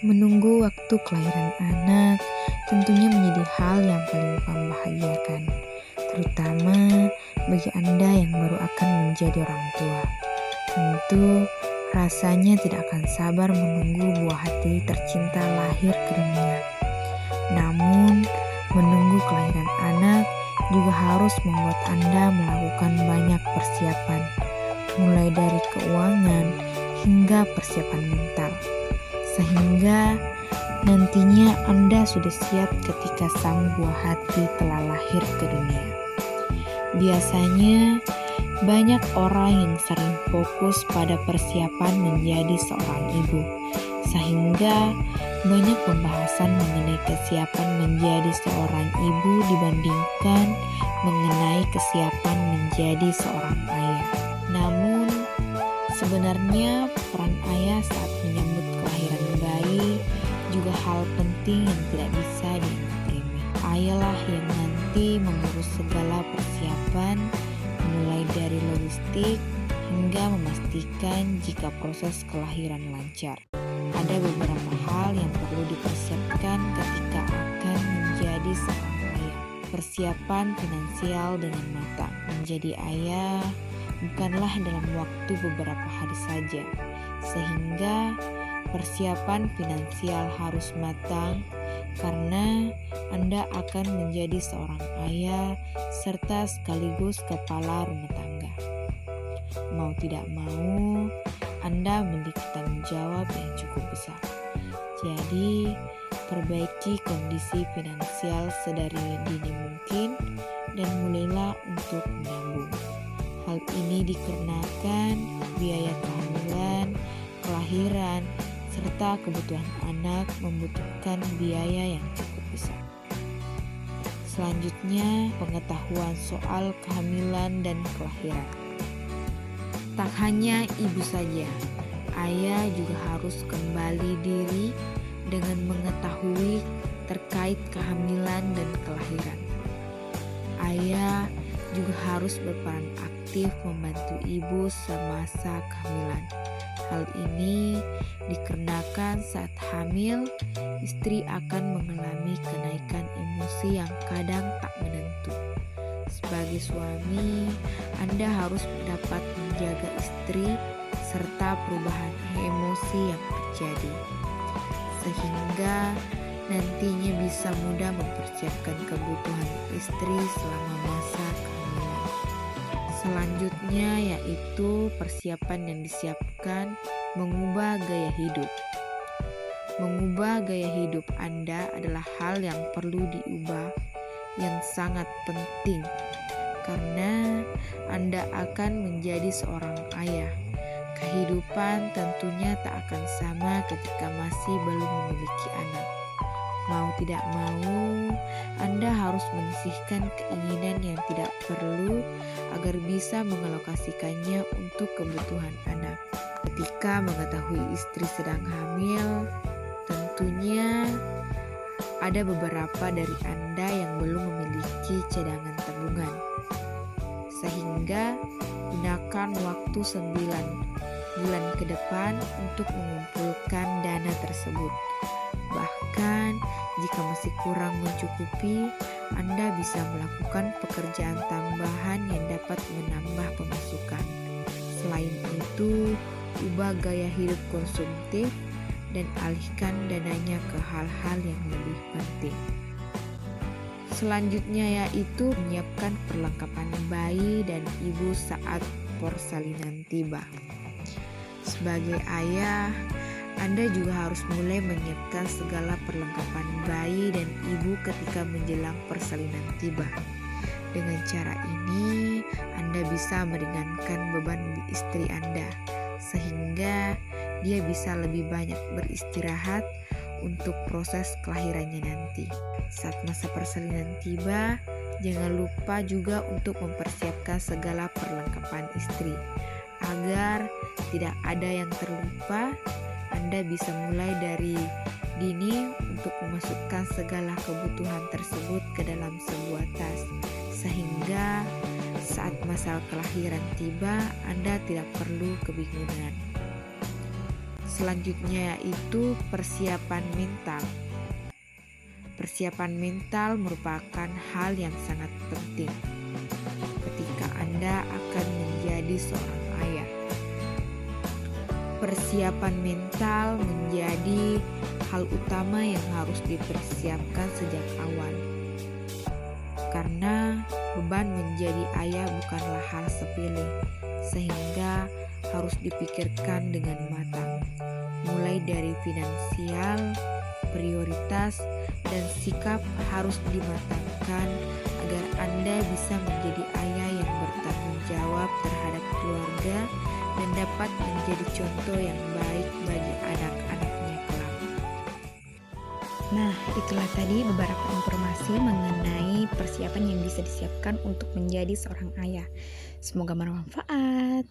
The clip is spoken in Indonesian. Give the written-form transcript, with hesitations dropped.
Menunggu waktu kelahiran anak tentunya menjadi hal yang paling membahagiakan, terutama bagi Anda yang baru akan menjadi orang tua. Tentu rasanya tidak akan sabar menunggu buah hati tercinta lahir ke dunia. Namun, menunggu kelahiran anak juga harus membuat Anda melakukan banyak persiapan, mulai dari keuangan hingga persiapan mental, sehingga nantinya Anda sudah siap ketika sang buah hati telah lahir ke dunia. Biasanya banyak orang yang sering fokus pada persiapan menjadi seorang ibu, sehingga banyak pembahasan mengenai kesiapan menjadi seorang ibu dibandingkan mengenai kesiapan menjadi seorang ayah. Namun, sebenarnya peran ayah saat menyambut kelahiran bayi juga hal penting yang tidak bisa dianggap remeh. Ayahlah yang nanti mengurus segala persiapan, mulai dari logistik hingga memastikan jika proses kelahiran lancar. Ada beberapa hal yang perlu dipersiapkan ketika akan menjadi seorang ayah. Persiapan finansial dengan matang. Menjadi ayah bukanlah dalam waktu beberapa hari saja, sehingga persiapan finansial harus matang karena Anda akan menjadi seorang ayah serta sekaligus kepala rumah tangga. Mau tidak mau, Anda memiliki tanggung jawab yang cukup besar. Jadi, perbaiki kondisi finansial sedari dini mungkin dan mulailah untuk menabung. Hal ini dikarenakan biaya kehamilan, kelahiran, serta kebutuhan anak membutuhkan biaya yang cukup besar. Selanjutnya, pengetahuan soal kehamilan dan kelahiran. Tak hanya ibu saja, ayah juga harus kembali diri dengan mengetahui terkait kehamilan dan kelahiran. Ayah juga harus berperan aktif membantu ibu semasa kehamilan. Hal ini dikarenakan saat hamil, istri akan mengalami kenaikan emosi yang kadang tak menentu. Sebagai suami, Anda harus dapat menjaga istri serta perubahan emosi yang terjadi, sehingga nantinya bisa mudah mempersiapkan kebutuhan istri selama masa kehamilan. Selanjutnya yaitu persiapan yang disiapkan mengubah gaya hidup. Mengubah gaya hidup Anda adalah hal yang perlu diubah, yang sangat penting karena Anda akan menjadi seorang ayah. Kehidupan tentunya tak akan sama ketika masih belum memiliki anak. Mau tidak mau, Anda harus menyisihkan keinginan yang tidak perlu agar bisa mengalokasikannya untuk kebutuhan anak. Ketika mengetahui istri sedang hamil, tentunya ada beberapa dari Anda yang belum memiliki cadangan tabungan, sehingga gunakan waktu 9 bulan ke depan untuk mengumpulkan dana tersebut. Bahkan jika masih kurang mencukupi, Anda bisa melakukan pekerjaan tambahan yang dapat menambah pemasukan. Selain itu, ubah gaya hidup konsumtif dan alihkan dananya ke hal-hal yang lebih penting. Selanjutnya yaitu menyiapkan perlengkapan bayi dan ibu saat persalinan tiba. Sebagai ayah, Anda juga harus mulai menyiapkan segala perlengkapan bayi dan ibu ketika menjelang persalinan tiba. Dengan cara ini, Anda bisa meringankan beban istri Anda, sehingga dia bisa lebih banyak beristirahat untuk proses kelahirannya nanti. Saat masa persalinan tiba, jangan lupa juga untuk mempersiapkan segala perlengkapan istri. Agar tidak ada yang terlupa, Anda bisa mulai dari dini untuk memasukkan segala kebutuhan tersebut ke dalam sebuah tas, sehingga saat masa kelahiran tiba, Anda tidak perlu kebingungan. selanjutnya yaitu persiapan mental. Persiapan mental merupakan hal yang sangat penting ketika Anda akan menjadi seorang ayah. Persiapan mental menjadi hal utama yang harus dipersiapkan sejak awal. Karena beban menjadi ayah bukanlah hal sepele, sehingga harus dipikirkan dengan matang. Mulai dari finansial, prioritas, dan sikap harus dimatangkan agar Anda bisa menjadi ayah yang bertanggung jawab terhadap keluarga dan dapat menjadi contoh yang baik bagi anak-anaknya kelak. Nah, itulah tadi beberapa informasi mengenai persiapan yang bisa disiapkan untuk menjadi seorang ayah. Semoga bermanfaat.